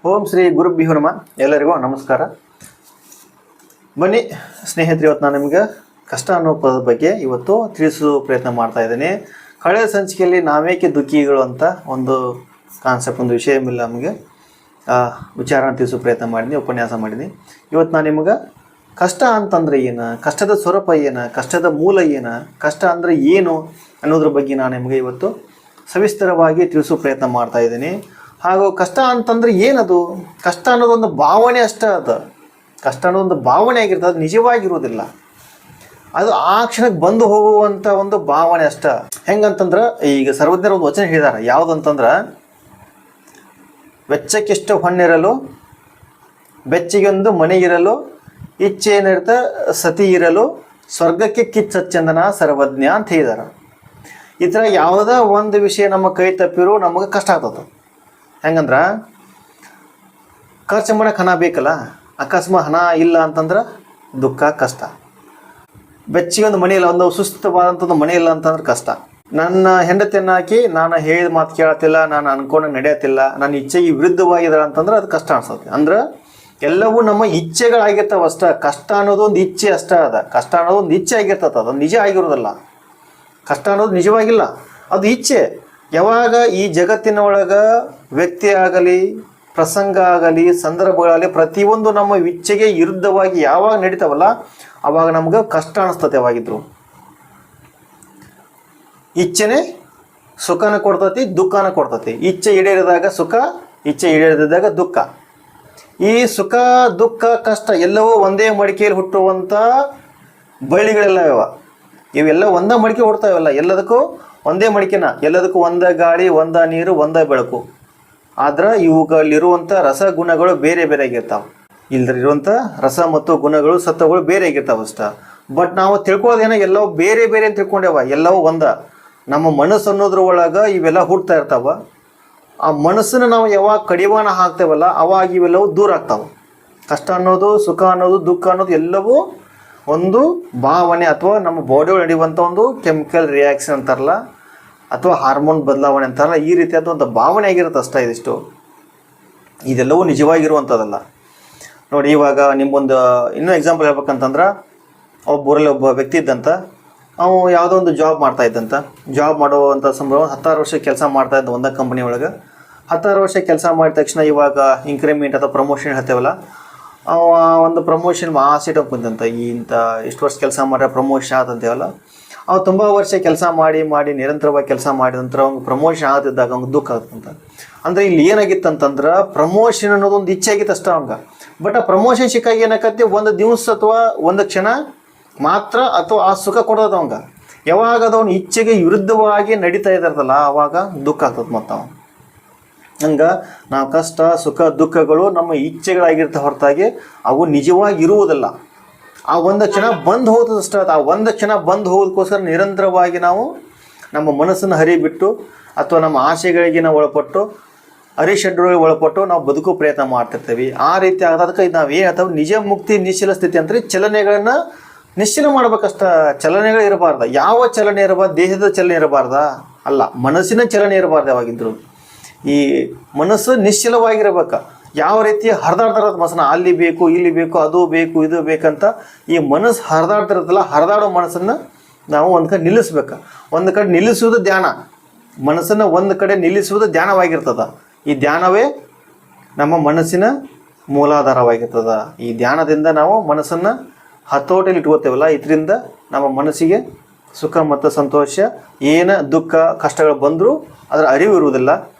ಓಂ ಶ್ರೀ ಗುರುಭ್ಯೋ ನಮಃ. ಎಲ್ಲರಿಗೂ ನಮಸ್ಕಾರ. ಬನ್ನಿ ಸ್ನೇಹಿತರೆ, ಇವತ್ತು ನಾನು ನಿಮಗೆ ಕಷ್ಟ ಅನ್ನೋ ಪದದ ಬಗ್ಗೆ ಇವತ್ತು ತಿಳಿಸೋ ಪ್ರಯತ್ನ ಮಾಡ್ತಾ ಇದ್ದೀನಿ. ಕಳೆದ ಸಂಚಿಕೆಯಲ್ಲಿ ನಾವೇಕೆ ದುಃಖಿಗಳು ಅಂತ ಒಂದು ಕಾನ್ಸೆಪ್ಟ್, ಒಂದು ವಿಷಯ ಮೇಲೆ ನಮಗೆ ವಿಚಾರನ ತಿಳಿಸೋ ಪ್ರಯತ್ನ ಮಾಡಿದ್ದೀನಿ, ಉಪನ್ಯಾಸ ಮಾಡಿದ್ದೀನಿ. ಇವತ್ತು ನಾನು ನಿಮಗೆ ಕಷ್ಟ ಅಂತಂದರೆ ಏನು, ಕಷ್ಟದ ಸ್ವರೂಪ ಏನು, ಕಷ್ಟದ ಮೂಲ ಏನು, ಕಷ್ಟ ಅಂದರೆ ಏನು ಅನ್ನೋದ್ರ ಬಗ್ಗೆ ನಾನು ನಿಮಗೆ ಇವತ್ತು ಸವಿಸ್ತರವಾಗಿ ತಿಳಿಸೋ ಪ್ರಯತ್ನ ಮಾಡ್ತಾ ಇದ್ದೀನಿ. ಹಾಗೂ ಕಷ್ಟ ಅಂತಂದರೆ ಏನದು? ಕಷ್ಟ ಅನ್ನೋದೊಂದು ಭಾವನೆ ಅಷ್ಟೇ. ಕಷ್ಟ ಅನ್ನೋದೊಂದು ಭಾವನೆ ಆಗಿರ್ತದೆ, ಅದು ನಿಜವಾಗಿರೋದಿಲ್ಲ. ಅದು ಆ ಕ್ಷಣಕ್ಕೆ ಬಂದು ಹೋಗುವಂಥ ಒಂದು ಭಾವನೆ ಅಷ್ಟೇ. ಹೆಂಗಂತಂದ್ರೆ, ಈಗ ಸರ್ವಜ್ಞರ ಒಂದು ವಚನ ಹೇಳಿದ್ದಾರೆ. ಯಾವುದಂತಂದ್ರೆ, ವೆಚ್ಚಕ್ಕೆಷ್ಟು ಹೊನ್ನಿರಲು, ಬೆಚ್ಚಿಗೊಂದು ಮನೆಗಿರಲು, ಇಚ್ಛೆ ಏನಿರ್ತ ಸತಿ ಇರಲು, ಸ್ವರ್ಗಕ್ಕೆ ಕಿಚ್ಚಚ್ಚಂದನ ಸರ್ವಜ್ಞ ಅಂತ ಹೇಳಿದಾರೆ. ಈ ಥರ ಯಾವುದೋ ಒಂದು ವಿಷಯ ನಮ್ಮ ಕೈ ತಪ್ಪಿರೋ ನಮಗೆ ಕಷ್ಟ ಆಗ್ತದೆ. ಹೆಂಗಂದ್ರೆ, ಖರ್ಚು ಮಾಡೋಕೆ ಹಣ ಬೇಕಲ್ಲ, ಅಕಸ್ಮಾತ್ ಹಣ ಇಲ್ಲ ಅಂತಂದ್ರೆ ದುಃಖ, ಕಷ್ಟ. ಬೆಚ್ಚಿಗೆ ಒಂದು ಮನೆ ಇಲ್ಲ, ಒಂದು ಸುಸ್ತವಾದಂಥದ್ದು ಮನೆ ಇಲ್ಲ ಅಂತಂದ್ರೆ ಕಷ್ಟ. ನನ್ನ ಹೆಂಡತಿಯನ್ನು ಹಾಕಿ ನಾನು ಹೇಳಿದ ಮಾತು ಕೇಳತ್ತಿಲ್ಲ, ನಾನು ಅನ್ಕೊಂಡು ನಡೆಯತ್ತಿಲ್ಲ, ನನ್ನ ಇಚ್ಛೆಗೆ ವಿರುದ್ಧವಾಗಿದ್ದಾರೆ ಅಂತಂದ್ರೆ ಅದು ಕಷ್ಟ ಅನ್ಸುತ್ತೆ. ಅಂದ್ರೆ ಎಲ್ಲವೂ ನಮ್ಮ ಇಚ್ಛೆಗಳಾಗಿರ್ತಾವೆ ಅಷ್ಟೇ. ಕಷ್ಟ ಅನ್ನೋದು ಒಂದು ಇಚ್ಛೆ ಅಷ್ಟೇ. ಕಷ್ಟ ಅನ್ನೋದು ಒಂದು ಇಚ್ಛೆ ಆಗಿರ್ತದೆ, ಅದು ನಿಜ ಆಗಿರೋದಲ್ಲ. ಕಷ್ಟ ಅನ್ನೋದು ನಿಜವಾಗಿಲ್ಲ, ಅದು ಇಚ್ಛೆ. ಯಾವಾಗ ಈ ಜಗತ್ತಿನ ಒಳಗೆ ವ್ಯಕ್ತಿ ಆಗಲಿ, ಪ್ರಸಂಗ ಆಗಲಿ, ಸಂದರ್ಭಗಳಾಗಲಿ, ಪ್ರತಿಯೊಂದು ನಮ್ಮ ಇಚ್ಛೆಗೆ ವಿರುದ್ಧವಾಗಿ ಯಾವಾಗ ನಡೀತಾವಲ್ಲ, ಆವಾಗ ನಮ್ಗೆ ಕಷ್ಟ ಅನಿಸ್ತದೆ. ಯಾವಾಗಿದ್ರು ಇಚ್ಛೆನೇ ಸುಖನ ಕೊಡ್ತತಿ, ದುಃಖನ ಕೊಡ್ತತಿ. ಇಚ್ಛೆ ಈಡೇರಿದಾಗ ಸುಖ, ಇಚ್ಛೆ ಈಡೇರಿದಾಗ ದುಃಖ. ಈ ಸುಖ, ದುಃಖ, ಕಷ್ಟ ಎಲ್ಲವೂ ಒಂದೇ ಮಡಿಕೆಯಲ್ಲಿ ಹುಟ್ಟುವಂಥ ಬಳ್ಳಿಗಳೆಲ್ಲ ಇವೆಲ್ಲ ಒಂದೇ ಮಡಿಕೆ ಹುಡ್ತಾವೆಲ್ಲ. ಎಲ್ಲದಕ್ಕೂ ಒಂದೇ ಮಡಿಕೆನ, ಎಲ್ಲದಕ್ಕೂ ಒಂದೇ ಗಾಳಿ, ಒಂದೇ ನೀರು, ಒಂದೇ ಬೆಳಕು. ಆದ್ರೆ ಇವುಗಳಿರುವಂಥ ರಸ ಗುಣಗಳು ಬೇರೆ ಬೇರೆ ಆಗಿರ್ತಾವೆ. ಇಲ್ದಿರುವಂಥ ರಸ ಮತ್ತು ಗುಣಗಳು, ಸತ್ವಗಳು ಬೇರೆ ಆಗಿರ್ತಾವೆ ಅಷ್ಟ. ಬಟ್ ನಾವು ತಿಳ್ಕೊಳ್ಳೋದೇನೋ ಎಲ್ಲವೂ ಬೇರೆ ಬೇರೆ ಅಂತ ತಿಳ್ಕೊಂಡೇವ. ಎಲ್ಲವೂ ನಮ್ಮ ಮನಸ್ಸು ಅನ್ನೋದ್ರ ಒಳಗೆ ಇವೆಲ್ಲ ಹುಡ್ತಾ ಇರ್ತಾವ. ಆ ಮನಸ್ಸನ್ನು ನಾವು ಯಾವಾಗ ಕಡಿವಾಣ ಹಾಕ್ತೇವಲ್ಲ, ಅವಾಗ ಇವೆಲ್ಲವೂ ದೂರ ಆಗ್ತಾವೆ. ಕಷ್ಟ ಅನ್ನೋದು, ಸುಖ ಅನ್ನೋದು, ದುಃಖ ಅನ್ನೋದು ಎಲ್ಲವೂ ಒಂದು ಭಾವನೆ, ಅಥವಾ ನಮ್ಮ ಬಾಡಿ ಒಳಗೆ ನಡೆಯುವಂಥ ಒಂದು ಕೆಮಿಕಲ್ ರಿಯಾಕ್ಷನ್ ಅಂತಾರಲ್ಲ, ಅಥವಾ ಹಾರ್ಮೋನ್ ಬದಲಾವಣೆ ಅಂತಾರಲ್ಲ, ಈ ರೀತಿಯಾದ ಒಂದು ಭಾವನೆ ಆಗಿರುತ್ತೆ ಅಷ್ಟೇ. ಇದಿಷ್ಟು ಇದೆಲ್ಲವೂ ನಿಜವಾಗಿರುವಂಥದ್ದಲ್ಲ. ನೋಡಿ, ಇವಾಗ ನಿಮ್ಗೊಂದು ಇನ್ನೂ ಎಕ್ಸಾಂಪಲ್ ಹೇಳ್ಬೇಕಂತಂದ್ರೆ, ಊರಲ್ಲಿ ಒಬ್ಬ ವ್ಯಕ್ತಿ ಇದ್ದಂತ, ಅವನು ಯಾವುದೋ ಒಂದು ಜಾಬ್ ಮಾಡ್ತಾ ಇದ್ದಂತ. ಜಾಬ್ ಮಾಡುವಂಥ ಸಂಭವ 16 ವರ್ಷ ಕೆಲಸ ಮಾಡ್ತಾ ಇದ್ದ ಒಂದೇ ಕಂಪ್ನಿ ಒಳಗೆ. 16 ವರ್ಷ ಕೆಲಸ ಮಾಡಿದ ತಕ್ಷಣ ಇವಾಗ ಇನ್ಕ್ರಿಮೆಂಟ್ ಅಥವಾ ಪ್ರಮೋಷನ್ ಹೇಳ್ತೇವಲ್ಲ, ಒಂದು ಪ್ರಮೋಷನ್ ಆಸೆ ಬಂದಂತ. ಇಂಥ ಇಷ್ಟು ವರ್ಷ ಕೆಲಸ ಮಾಡ್ರೆ ಪ್ರಮೋಷನ್ ಆದಂತೇವಲ್ಲ, ಅವ್ನು ತುಂಬ ವರ್ಷ ಕೆಲಸ ಮಾಡಿ ನಿರಂತರವಾಗಿ ಕೆಲಸ ಮಾಡಿದ ನಂತರ ಅವ್ನಿಗೆ ಪ್ರಮೋಷನ್ ಆಗದಿದ್ದಾಗ ಅವ್ನಿಗೆ ದುಃಖ ಆಗ್ತಂತ. ಅಂದರೆ ಇಲ್ಲಿ ಏನಾಗಿತ್ತಂತಂದ್ರೆ, ಪ್ರಮೋಷನ್ ಅನ್ನೋದು ಒಂದು ಇಚ್ಛೆ ಆಗಿತ್ತು ಅಷ್ಟೇ ಅವಂಗೆ. ಬಟ್ ಆ ಪ್ರಮೋಷನ್ ಸಿಕ್ಕಾಗ ಏನಾಗತ್ತೆ, ಒಂದು ದಿವಸ ಅಥವಾ ಒಂದು ಕ್ಷಣ ಮಾತ್ರ ಅಥವಾ ಆ ಸುಖ ಕೊಡೋದು ಅವಂಗೆ. ಯಾವಾಗ ಅದು ಅವ್ನ ಇಚ್ಛೆಗೆ ವಿರುದ್ಧವಾಗಿ ನಡೀತಾ ಇದ್ದಾರಲ್ಲ, ಆವಾಗ ದುಃಖ ಆಗ್ತದೆ ಮತ್ತು ಅವನು. ಹಂಗೆ ನಾವು ಕಷ್ಟ, ಸುಖ, ದುಃಖಗಳು ನಮ್ಮ ಇಚ್ಛೆಗಳಾಗಿರ್ತ ಹೊರತಾಗಿ ಅವು ನಿಜವಾಗಿ ಇರುವುದಿಲ್ಲ. ಆ ಒಂದು ಕ್ಷಣ ಬಂದು ಹೋದಷ್ಟೇ. ಆ ಒಂದು ಕ್ಷಣ ಬಂದು ಹೋಗೋದಕ್ಕೋಸ್ಕರ ನಿರಂತರವಾಗಿ ನಾವು ನಮ್ಮ ಮನಸ್ಸನ್ನು ಹರಿಬಿಟ್ಟು ಅಥವಾ ನಮ್ಮ ಆಸೆಗಳಿಗೆ ನಾವು ಒಳಪಟ್ಟು, ಅರಿಷಡ್ಗಳಿಗೆ ಒಳಪಟ್ಟು ನಾವು ಬದುಕೋ ಪ್ರಯತ್ನ ಮಾಡ್ತಿರ್ತೀವಿ. ಆ ರೀತಿ ಆಗೋದಕ್ಕೆ ನಾವು ಏನು ಅಥವಾ ನಿಜ ಮುಕ್ತಿ, ನಿಶ್ಚಲ ಸ್ಥಿತಿ ಅಂದರೆ ಚಲನೆಗಳನ್ನು ನಿಶ್ಚಲ ಮಾಡ್ಬೇಕಷ್ಟ. ಚಲನೆಗಳು ಇರಬಾರ್ದ. ಯಾವ ಚಲನೆ ಇರಬಾರ್ದು? ದೇಹದ ಚಲನೆ ಇರಬಾರ್ದ? ಅಲ್ಲ, ಮನಸ್ಸಿನ ಚಲನೆ ಇರಬಾರ್ದು. ಯಾವಾಗಿದ್ರು ಈ ಮನಸ್ಸು ನಿಶ್ಚಲವಾಗಿರ್ಬೇಕು. ಯಾವ ರೀತಿ ಹರಿದಾಡ್ತಾರದ ಮನಸ್ಸನ್ನ, ಅಲ್ಲಿ ಬೇಕು, ಇಲ್ಲಿ ಬೇಕು, ಅದು ಬೇಕು, ಇದು ಬೇಕಂತ ಈ ಮನಸ್ಸು ಹರಿದಾಡ್ತಿರತ್ತಲ್ಲ, ಹರಿದಾಡೋ ಮನಸ್ಸನ್ನು ನಾವು ಒಂದು ಕಡೆ ನಿಲ್ಲಿಸ್ಬೇಕು. ಒಂದು ಕಡೆ ನಿಲ್ಲಿಸುವುದು ಧ್ಯಾನ. ಮನಸ್ಸನ್ನು ಒಂದು ಕಡೆ ನಿಲ್ಲಿಸುವುದು ಧ್ಯಾನವಾಗಿರ್ತದೆ. ಈ ಧ್ಯಾನವೇ ನಮ್ಮ ಮನಸ್ಸಿನ ಮೂಲಾಧಾರವಾಗಿರ್ತದೆ. ಈ ಧ್ಯಾನದಿಂದ ನಾವು ಮನಸ್ಸನ್ನು ಹತೋಟಿಯಲ್ಲಿ ಇಟ್ಕೋತೇವಲ್ಲ, ಇದರಿಂದ ನಮ್ಮ ಮನಸ್ಸಿಗೆ ಸುಖ ಮತ್ತು ಸಂತೋಷ, ಏನು ದುಃಖ ಕಷ್ಟಗಳು ಬಂದರೂ ಅದರ ಅರಿವು ಇರುವುದಿಲ್ಲ.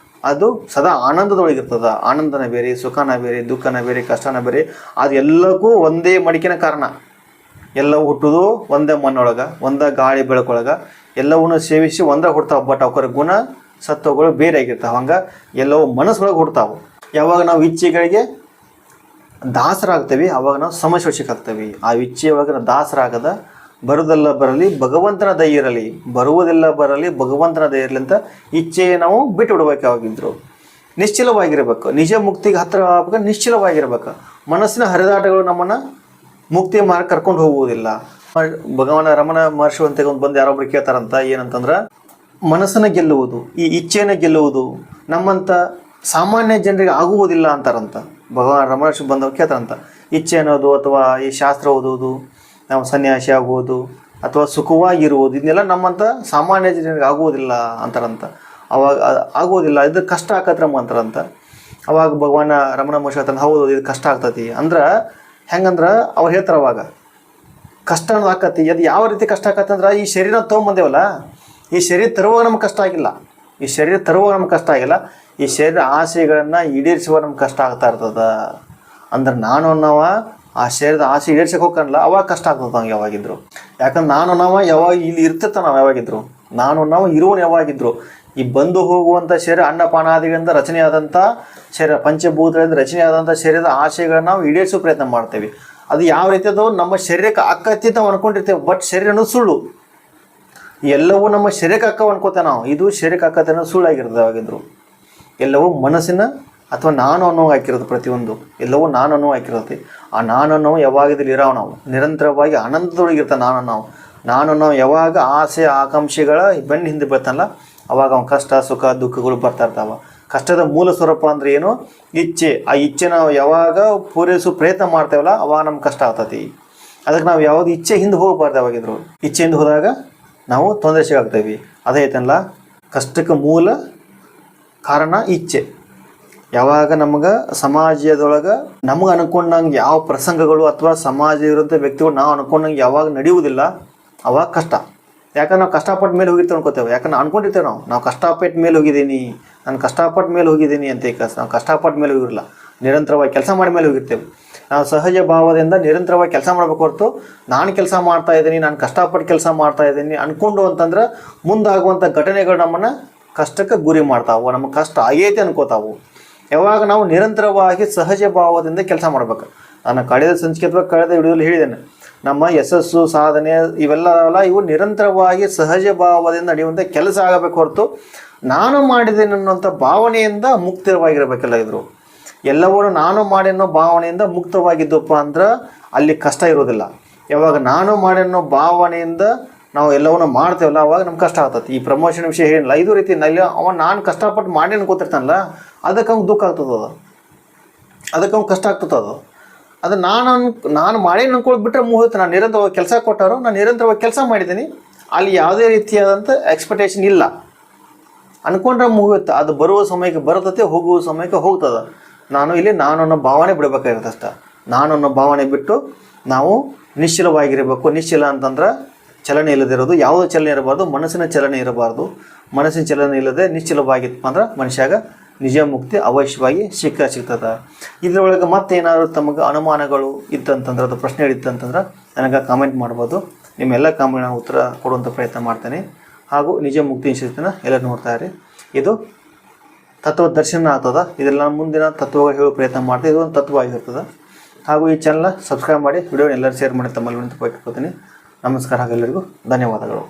ಅದು ಸದಾ ಆನಂದದೊಳಗಿರ್ತದೆ. ಆನಂದನ ಬೇರೆ, ಸುಖನ ಬೇರೆ, ದುಃಖನ ಬೇರೆ, ಕಷ್ಟನ ಬೇರೆ. ಅದು ಎಲ್ಲಕ್ಕೂ ಒಂದೇ ಮಡಿಕೆನ ಕಾರಣ. ಎಲ್ಲವೂ ಹುಟ್ಟುವುದು ಒಂದೇ ಮಣ್ಣೊಳಗೆ, ಒಂದೇ ಗಾಳಿ ಬೆಳಕೊಳಗೆ, ಎಲ್ಲವನ್ನೂ ಸೇವಿಸಿ ಒಂದೇ ಹುಡ್ತಾವೆ. ಬಟ್ ಅವರ ಗುಣ ಸತ್ವಗಳು ಬೇರೆ ಆಗಿರ್ತಾವೆ. ಹಂಗೆ ಎಲ್ಲವೂ ಮನಸ್ಸೊಳಗೆ ಹುಡ್ತಾವೆ. ಯಾವಾಗ ನಾವು ಇಚ್ಛೆಗಳಿಗೆ ದಾಸರಾಗ್ತೇವೆ, ಆವಾಗ ನಾವು ಸಮಶೋಷಿಕಾಗ್ತೇವೆ. ಆ ಇಚ್ಛೆಯೊಳಗೆ ನಾವು ದಾಸರಾಗದ, ಬರುವುದೆಲ್ಲ ಬರಲಿ ಭಗವಂತನ ದಯ ಇರಲಿ, ಬರುವುದೆಲ್ಲ ಬರಲಿ ಭಗವಂತನ ದಯ ಇರಲಿ ಅಂತ ಇಚ್ಛೆ ನಾವು ಬಿಟ್ಟು ಬಿಡ್ಬೇಕು. ಯಾವಾಗಿದ್ರು ನಿಶ್ಚಲವಾಗಿರ್ಬೇಕು. ನಿಜ ಮುಕ್ತಿಗೆ ಹತ್ತಿರ ಆಗ್ಬೇಕು, ನಿಶ್ಚಲವಾಗಿರ್ಬೇಕು. ಮನಸ್ಸಿನ ಹರಿದಾಟಗಳು ನಮ್ಮನ್ನು ಮುಕ್ತಿ ಮಾರ್ಗ ಕರ್ಕೊಂಡು ಹೋಗುವುದಿಲ್ಲ. ಭಗವಾನ ರಮಣ ಮಹರ್ಷಿ ಅಂತ ಒಂದು ಬಂದು ಯಾರೊಬ್ರು ಕೇಳ್ತಾರಂತ, ಏನಂತಂದ್ರೆ, ಮನಸ್ಸನ್ನು ಗೆಲ್ಲುವುದು, ಈ ಇಚ್ಛೆಯನ್ನು ಗೆಲ್ಲುವುದು ನಮ್ಮಂಥ ಸಾಮಾನ್ಯ ಜನರಿಗೆ ಆಗುವುದಿಲ್ಲ ಅಂತಾರಂತ. ಭಗವಾನ್ ರಮಣ ಮಹರ್ಷಿ ಬಂದವ್ರು ಕೇಳ್ತಾರಂತ, ಇಚ್ಛೆ ಅನ್ನೋದು ಅಥವಾ ಈ ಶಾಸ್ತ್ರ ಓದುವುದು, ನಾವು ಸನ್ಯಾಸಿ ಆಗುವುದು ಅಥವಾ ಸುಖವಾಗಿರುವುದು, ಇದನ್ನೆಲ್ಲ ನಮ್ಮಂಥ ಸಾಮಾನ್ಯ ಜನರಿಗೆ ಆಗುವುದಿಲ್ಲ ಅಂತಾರಂತ. ಅವಾಗ ಆಗುವುದಿಲ್ಲ, ಇದು ಕಷ್ಟ ಆಕತ್ರಮ್ಮ ಅಂತಾರಂತ. ಅವಾಗ ಭಗವಾನ ರಮಣ ಮಹರ್ಷಿ ಹೇಳ್ತಾನೆ, ಹೌದು ಇದು ಕಷ್ಟ ಆಗ್ತತಿ ಅಂದ್ರೆ ಹೆಂಗಂದ್ರೆ ಅವ್ರು ಹೇಳ್ತಾರೆ ಅವಾಗ ಕಷ್ಟ ಅನ್ನೋದು ಆಕತಿ. ಅದು ಯಾವ ರೀತಿ ಕಷ್ಟ ಆಕತ್ತೆ ಅಂದ್ರೆ, ಈ ಶರೀರ ತೊಗೊಂಬಂದೇವಲ್ಲ, ಈ ಶರೀರ ತರುವಾಗ ನಮ್ಗೆ ಕಷ್ಟ ಆಗಿಲ್ಲ, ಈ ಶರೀರ ತರುವಾಗ ನಮ್ಗೆ ಕಷ್ಟ ಆಗಿಲ್ಲ, ಈ ಶರೀರ ಆಸೆಗಳನ್ನು ಈಡೇರಿಸುವಾಗ ನಮ್ಗೆ ಕಷ್ಟ ಆಗ್ತಾ ಇರ್ತದ. ಅಂದ್ರೆ ನಾನು ಅನ್ನವ ಆ ಶರೀರದ ಆಸೆ ಈಡೇರ್ಸಕ್ಕೆ ಹೋಗ್ಕಲ್ಲ, ಅವಾಗ ಕಷ್ಟ ಆಗ್ತದೆ ನಂಗೆ ಯಾವಾಗಿದ್ರು. ಯಾಕಂದ್ರೆ ನಾನು ಅನ್ನವ ಯಾವಾಗ ಇಲ್ಲಿ ಇರ್ತಿರ್ತಾನೆ ನಾವು ಯಾವಾಗಿದ್ರು, ನಾನು ಅನ್ನವ ಇರುವನು ಯಾವಾಗಿದ್ರು. ಈ ಬಂದು ಹೋಗುವಂಥ ಶರೀರ ಅನ್ನಪಾನಾದಿಗಳಿಂದ ರಚನೆಯಾದಂಥ ಶರೀರ, ಪಂಚಭೂತಗಳಿಂದ ರಚನೆಯಾದಂಥ ಶರೀರದ ಆಸೆಗಳನ್ನ ನಾವು ಈಡೇರಿಸೋ ಪ್ರಯತ್ನ ಮಾಡ್ತೇವೆ. ಅದು ಯಾವ ರೀತಿ ಅದು ನಮ್ಮ ಶರೀರಕ್ಕೆ ಅಕ್ಕತ್ತಿ ನಾವು ಅನ್ಕೊಂಡಿರ್ತೇವೆ, ಬಟ್ ಶರೀರ ಅನ್ನೋದು ಸುಳ್ಳು. ಎಲ್ಲವೂ ನಮ್ಮ ಶರೀರಕ್ಕೆ ಅಕ್ಕ ಅನ್ಕೋತೇವೆ ನಾವು, ಇದು ಶರೀರಕ್ಕೆ ಅಕ್ಕತೆ ಅನ್ನೋದು ಸುಳ್ಳಾಗಿರ್ತದೆ ಯಾವಾಗಿದ್ರು. ಎಲ್ಲವೂ ಮನಸ್ಸಿನ ಅಥವಾ ನಾನು ಅನ್ನೋ ಹಾಕಿರೋದು, ಪ್ರತಿಯೊಂದು ಎಲ್ಲವೂ ನಾನು ಅನ್ನೋ ಹಾಕಿರುತ್ತೆ. ಆ ನಾನು ಅನ್ನೋ ಯಾವಾಗಿದ್ರಲ್ಲಿ ಇರೋ ನಾವು ನಿರಂತರವಾಗಿ ಆನಂದದೊಳಗಿರ್ತಾನೆ. ನಾನು ನಾವು ಯಾವಾಗ ಆಸೆ ಆಕಾಂಕ್ಷೆಗಳ ಬೆನ್ನ ಹಿಂದೆ ಬರ್ತಾನಲ್ಲ, ಅವಾಗ ಅವ್ನು ಕಷ್ಟ ಸುಖ ದುಃಖಗಳು ಬರ್ತಾ ಇರ್ತಾವ. ಕಷ್ಟದ ಮೂಲ ಸ್ವರೂಪ ಅಂದರೆ ಏನು? ಇಚ್ಛೆ. ಆ ಇಚ್ಛೆ ನಾವು ಯಾವಾಗ ಪೂರೈಸೋ ಪ್ರಯತ್ನ ಮಾಡ್ತೇವಲ್ಲ, ಅವಾಗ ನಮ್ಗೆ ಕಷ್ಟ ಆಗ್ತತಿ. ಅದಕ್ಕೆ ನಾವು ಯಾವುದು ಇಚ್ಛೆ ಹಿಂದೆ ಹೋಗಬಾರ್ದು. ಯಾವಾಗಿದ್ರು ಇಚ್ಛೆ ಹಿಂದೆ ಹೋದಾಗ ನಾವು ತೊಂದರೆ ಸಿಗಾಗ್ತೇವೆ. ಅದೇ ಐತಲ್ಲ, ಕಷ್ಟಕ್ಕೆ ಮೂಲ ಕಾರಣ ಇಚ್ಛೆ. ಯಾವಾಗ ನಮ್ಗೆ ಸಮಾಜದೊಳಗೆ ನಮ್ಗೆ ಅನ್ಕೊಂಡಂಗೆ ಯಾವ ಪ್ರಸಂಗಗಳು ಅಥವಾ ಸಮಾಜ ಇರೋಂಥ ವ್ಯಕ್ತಿಗಳು ನಾವು ಅನ್ಕೊಂಡಂಗೆ ಯಾವಾಗ ನಡೆಯುವುದಿಲ್ಲ, ಅವಾಗ ಕಷ್ಟ. ಯಾಕಂದ್ರೆ ನಾವು ಕಷ್ಟಪಟ್ಟ ಮೇಲೆ ಹೋಗಿರ್ತೇವೆ ಅನ್ಕೋತೇವೆ. ಯಾಕಂದ್ರೆ ಅನ್ಕೊಂಡಿರ್ತೇವೆ ನಾವು ಕಷ್ಟಪಟ್ಟ ಮೇಲೆ ಹೋಗಿದ್ದೀನಿ, ನಾನು ಕಷ್ಟಪಟ್ಟ ಮೇಲೆ ಹೋಗಿದ್ದೀನಿ ಅಂತ. ನಾವು ಕಷ್ಟಪಟ್ಟ ಮೇಲೆ ಹೋಗಿರಲ್ಲ, ನಿರಂತರವಾಗಿ ಕೆಲಸ ಮಾಡಿ ಮೇಲೆ ಹೋಗಿರ್ತೇವೆ. ನಾವು ಸಹಜ ಭಾವದಿಂದ ನಿರಂತರವಾಗಿ ಕೆಲಸ ಮಾಡಬೇಕು ಹೊರತು ನಾನು ಕೆಲಸ ಮಾಡ್ತಾ ಇದ್ದೀನಿ, ನಾನು ಕಷ್ಟಪಟ್ಟು ಕೆಲಸ ಮಾಡ್ತಾ ಇದ್ದೀನಿ ಅಂದ್ಕೊಂಡು ಅಂತಂದ್ರೆ ಮುಂದಾಗುವಂಥ ಘಟನೆಗಳು ನಮ್ಮನ್ನು ಕಷ್ಟಕ್ಕೆ ಗುರಿ ಮಾಡ್ತಾವೆ, ನಮಗೆ ಕಷ್ಟ ಆಗೈತೆ ಅನ್ಕೋತಾವು. ಯಾವಾಗ ನಾವು ನಿರಂತರವಾಗಿ ಸಹಜ ಭಾವದಿಂದ ಕೆಲಸ ಮಾಡ್ಬೇಕು. ನಾನು ಕಳೆದ ಸಂಚಿಕೆ ಕಳೆದ ವಿಡಿಯೋದಲ್ಲಿ ಹೇಳಿದ್ದೇನೆ, ನಮ್ಮ ಯಶಸ್ಸು ಸಾಧನೆ ಇವೆಲ್ಲ ಇವು ನಿರಂತರವಾಗಿ ಸಹಜ ಭಾವದಿಂದ ನಡೆಯುವಂಥ ಕೆಲಸ ಆಗಬೇಕು ಹೊರತು ನಾನು ಮಾಡಿದ್ದೇನೆ ಅನ್ನೋಂಥ ಭಾವನೆಯಿಂದ ಮುಕ್ತವಾಗಿರಬೇಕೆಲ್ಲ. ಇದ್ರು ಎಲ್ಲವನ್ನೂ ನಾನು ಮಾಡಿ ಅನ್ನೋ ಭಾವನೆಯಿಂದ ಮುಕ್ತವಾಗಿದ್ದಪ್ಪ ಅಂದ್ರೆ ಅಲ್ಲಿ ಕಷ್ಟ ಇರೋದಿಲ್ಲ. ಯಾವಾಗ ನಾನು ಮಾಡಿ ಅನ್ನೋ ಭಾವನೆಯಿಂದ ನಾವು ಎಲ್ಲವನ್ನೂ ಮಾಡ್ತೇವಲ್ಲ, ಅವಾಗ ನಮ್ಗೆ ಕಷ್ಟ ಆಗ್ತದೆ. ಈ ಪ್ರಮೋಷನ್ ವಿಷಯ ಏನಿಲ್ಲ, ಇದು ರೀತಿ ನಾನು ಕಷ್ಟಪಟ್ಟು ಮಾಡಿ ಅನ್ಕೋತಿರ್ತಾನಲ್ಲ, ಅದಕ್ಕೆ ಅವ್ನು ದುಃಖ ಆಗ್ತದೆ, ಅದಕ್ಕೆ ಅವ್ನು ಕಷ್ಟ ಆಗ್ತದೆ. ಅದು ನಾನು ಮಾಡಿ ಅನ್ಕೊಳ್ಬಿಟ್ರೆ ಮುಗಿತು. ನಾನು ನಿರಂತರವಾಗಿ ಕೆಲಸ ಕೊಟ್ಟಾರೋ, ನಾನು ನಿರಂತರವಾಗಿ ಕೆಲಸ ಮಾಡಿದ್ದೀನಿ, ಅಲ್ಲಿ ಯಾವುದೇ ರೀತಿಯಾದಂಥ ಎಕ್ಸ್ಪೆಕ್ಟೇಷನ್ ಇಲ್ಲ ಅಂದ್ಕೊಂಡ್ರೆ ಮುಗಿಯುತ್ತೆ. ಅದು ಬರುವ ಸಮಯಕ್ಕೆ ಬರ್ತದೆ, ಹೋಗುವ ಸಮಯಕ್ಕೆ ಹೋಗ್ತದೆ. ನಾನು ಅನ್ನೋ ಭಾವನೆ ಬಿಡಬೇಕಾಗಿರುತ್ತೆ ಅಷ್ಟೆ. ನಾನು ಅನ್ನೋ ಭಾವನೆ ಬಿಟ್ಟು ನಾವು ನಿಶ್ಚಲವಾಗಿರಬೇಕು. ನಿಶ್ಚಲ ಅಂತಂದ್ರೆ ಚಲನೆ ಇಲ್ಲದಿರೋದು, ಯಾವುದೋ ಚಲನೆ ಇರಬಾರ್ದು, ಮನಸ್ಸಿನ ಚಲನೆ ಇರಬಾರ್ದು. ಮನಸ್ಸಿನ ಚಲನೆ ಇಲ್ಲದೆ ನಿಶ್ಚಲವಾಗಿತ್ತು ಅಂದ್ರೆ ಮನುಷ್ಯಾಗ ನಿಜ ಮುಕ್ತಿ ಅವಶ್ಯವಾಗಿ ಸಿಗ್ತದೆ. ಇದರೊಳಗೆ ಮತ್ತೇನಾದರೂ ತಮಗೆ ಅನುಮಾನಗಳು ಇತ್ತಂತಂದ್ರೆ, ಅದು ಪ್ರಶ್ನೆಗಳಿತ್ತಂತಂದ್ರೆ ನನಗೆ ಕಾಮೆಂಟ್ ಮಾಡ್ಬೋದು. ನಿಮ್ಮೆಲ್ಲ ಕಾಮೆಂಟ್ ನಾನು ಉತ್ತರ ಕೊಡುವಂಥ ಪ್ರಯತ್ನ ಮಾಡ್ತೇನೆ. ಹಾಗೂ ನಿಜ ಮುಕ್ತಿ ಇನ್ಸ್ಟಿಟ್ಯೂಟ್ನ ಎಲ್ಲ ನೋಡ್ತಾ ಇರಿ. ಇದು ತತ್ವ ದರ್ಶನ ಆಗ್ತದೆ. ಇದೆಲ್ಲ ಮುಂದಿನ ತತ್ವಗಳು ಹೇಳೋ ಪ್ರಯತ್ನ ಮಾಡ್ತೀನಿ. ಇದು ಒಂದು ತತ್ವ ಆಗಿರ್ತದೆ. ಹಾಗೂ ಈ ಚಾನಲ್ನ ಸಬ್ಸ್ಕ್ರೈಬ್ ಮಾಡಿ, ವಿಡಿಯೋ ಎಲ್ಲರೂ ಶೇರ್ ಮಾಡಿ ತಮ್ಮಲ್ಲಿ ವಿನಂತಿ ಕೇಳ್ಕೊತೀನಿ. ನಮಸ್ಕಾರ. ಎಲ್ಲರಿಗೂ ಧನ್ಯವಾದಗಳು.